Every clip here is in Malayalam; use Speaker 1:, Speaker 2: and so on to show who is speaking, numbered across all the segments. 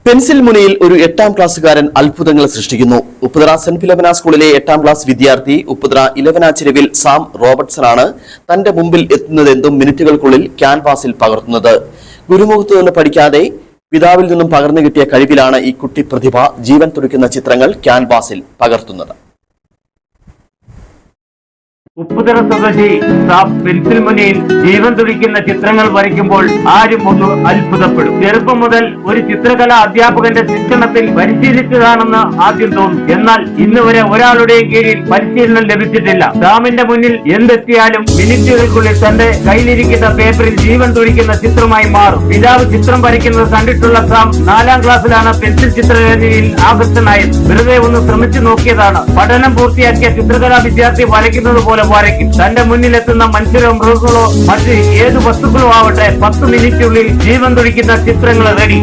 Speaker 1: പെൻസിൽ മുനയിൽ ഒരു 8ാം ക്ലാസ്സുകാരൻ അത്ഭുതങ്ങൾ സൃഷ്ടിക്കുന്നു. ഉപ്പുതറ സെന്റ് ഫിലോമിന സ്കൂളിലെ 8ാം ക്ലാസ് വിദ്യാർത്ഥി ഉപ്പുതറ ഇലവന ചെരുവിൽ സാം റോബർട്ട്സണാണ് തന്റെ മുമ്പിൽ എത്തുന്നതെന്തും മിനിറ്റുകൾക്കുള്ളിൽ ക്യാൻവാസിൽ പകർത്തുന്നത്. ഗുരുമുഖത്തു നിന്ന് പഠിക്കാതെ പിതാവിൽ നിന്നും പകർന്നു കിട്ടിയ കഴിവിലാണ് ഈ കുട്ടി പ്രതിഭ ജീവൻ തുടിക്കുന്ന ചിത്രങ്ങൾ ക്യാൻവാസിൽ പകർത്തുന്നത്.
Speaker 2: ഉപ്പുതറ സ്വദേശി സാം പെൻസിൽ മുനയിൽ ജീവൻ തുടിക്കുന്ന ചിത്രങ്ങൾ വരയ്ക്കുമ്പോൾ ആരും ഒന്ന് അത്ഭുതപ്പെടും. ചെറുപ്പം മുതൽ ഒരു ചിത്രകലാ അധ്യാപകന്റെ ശിക്ഷണത്തിൽ പരിശീലിച്ചതാണെന്ന് ആദ്യം തോന്നും. എന്നാൽ ഇന്ന് വരെ ഒരാളുടെയും കീഴിൽ പരിശീലനം ലഭിച്ചിട്ടില്ല. സാമിന്റെ മുന്നിൽ എന്തെത്തിയാലും മിനിറ്റുകൾക്കുള്ളിൽ തന്റെ കയ്യിലിരിക്കുന്ന പേപ്പറിൽ ജീവൻ തുടിക്കുന്ന ചിത്രമായി മാറും. പിതാവ് ചിത്രം വരയ്ക്കുന്നത് കണ്ടിട്ടുള്ള സാം 4ാം ക്ലാസ്സിലാണ് പെൻസിൽ ചിത്രരചനയിൽ ആകർഷനായത്. വെറുതെ ഒന്ന് ശ്രമിച്ചു നോക്കിയതാണ്. പഠനം പൂർത്തിയാക്കിയ ചിത്രകലാ വിദ്യാർത്ഥി വരയ്ക്കുന്നത് പോലെ വരയ്ക്കും. തന്റെ മുന്നിലെത്തുന്ന മനുഷ്യരോ മൃഗങ്ങളോ മറ്റ് ഏത് വസ്തുക്കളോ ആവട്ടെ 10 മിനിറ്റിനുള്ളിൽ ജീവൻ തുടിക്കുന്ന ചിത്രങ്ങൾ റെഡി.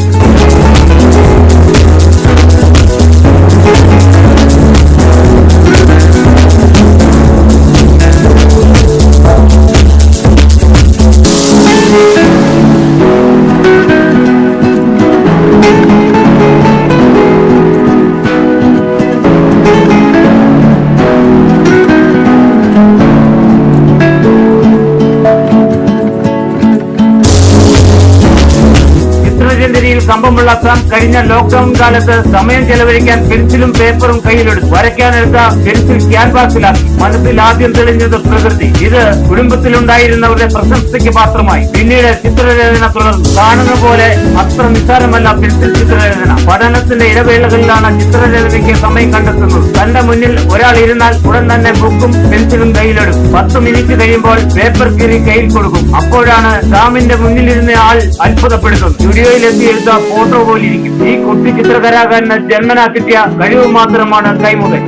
Speaker 2: ചിത്രരചനയിൽ കമ്പമുള്ള സാം കഴിഞ്ഞ ലോക്ക്ഡൌൺ കാലത്ത് സമയം ചെലവഴിക്കാൻ പെൻസിലും പേപ്പറും കയ്യിലെടുത്തു. വരയ്ക്കാനെടുത്ത പെൻസിൽ ക്യാൻവാസിലാക്കി. മനസ്സിൽ ആദ്യം തെളിഞ്ഞത് പ്രകൃതി. ഇത് കുടുംബത്തിലുണ്ടായിരുന്നവരുടെ പ്രശംസയ്ക്ക് പാത്രമായി. പിന്നീട് ചിത്രരചന തുടർന്നു. കാണുന്ന പോലെ അത്ര നിസ്സാരമല്ല പെൻസിൽ ചിത്രരചന. പഠനത്തിന്റെ ഇടവേളകളിലാണ് ചിത്രരചനയ്ക്ക് സമയം കണ്ടെത്തുന്നത്. തന്റെ മുന്നിൽ ഒരാൾ ഇരുന്നാൽ ഉടൻ തന്നെ ബുക്കും പെൻസിലും കയ്യിലെടുക്കും. 10 മിനിറ്റ് കഴിയുമ്പോൾ പേപ്പർ കീറി കയ്യിൽ കൊടുക്കും. അപ്പോഴാണ് സാമിന്റെ മുന്നിലിരുന്ന ആൾ അത്ഭുതപ്പെടുന്നത്. സ്റ്റുഡിയോയിലെത്തി എടുത്ത ഫോട്ടോ പോലിരിക്കും. ഈ കുട്ടി ചിത്രകലാകാരന് ജന്മനാ കിട്ടിയ കഴിവ് മാത്രമാണ് കൈമുതൽ.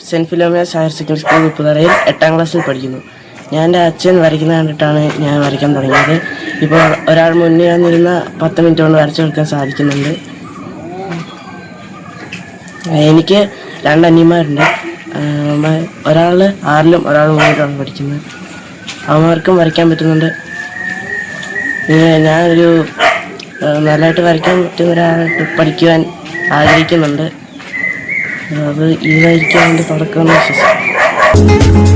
Speaker 3: Saint Philomena's higher secondary school ഉപ്പുതറയിൽ 8ാം ക്ലാസ്സിൽ പഠിക്കുന്നു. ഞാൻ എൻ്റെ അച്ഛൻ വരയ്ക്കുന്നത് കണ്ടിട്ടാണ് ഞാൻ വരയ്ക്കാൻ തുടങ്ങിയത്. ഇപ്പോൾ ഒരാൾ മുന്നിൽ വന്നിരുന്ന 10 മിനിറ്റ് കൊണ്ട് വരച്ചു കൊടുക്കാൻ സാധിക്കുന്നുണ്ട്. എനിക്ക് 2 അനിയന്മാരുണ്ട്. ഒരാൾ 6ലും ഒരാൾ 3ലാണ് പഠിക്കുന്നത്. അവന്മാർക്കും വരയ്ക്കാൻ പറ്റുന്നുണ്ട്. ഞാനൊരു നല്ലതായിട്ട് വരയ്ക്കാൻ പറ്റുന്ന ഒരാളായിട്ട് പഠിക്കുവാൻ ആഗ്രഹിക്കുന്നുണ്ട്. അത് ഇതായിരിക്കും അതിൻ്റെ തുടക്കമെന്ന് വിശ്വസിക്കുന്നു.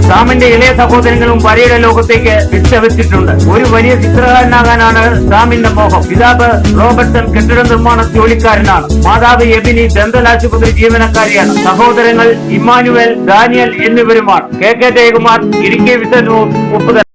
Speaker 2: സാമിന്റെ ഇളയ സഹോദരങ്ങളും വരയുടെ ലോകത്തേക്ക് വിശ്വസിച്ചിട്ടുണ്ട്. ഒരു വലിയ ചിത്രകാരനാകാനാണ് സാമിന്റെ മോഹം. പിതാവ് റോബർട്ട്സൺ കെട്ടിട നിർമ്മാണ ജോലിക്കാരനാണ്. മാതാവ് എബിനി ദന്തൽ ആശുപത്രി ജീവനക്കാരിയാണ്. സഹോദരങ്ങൾ ഇമ്മാനുവൽ, ഡാനിയൽ എന്നിവരുമാണ്. KK Jayakumar, Idukki vision news, Upputhara.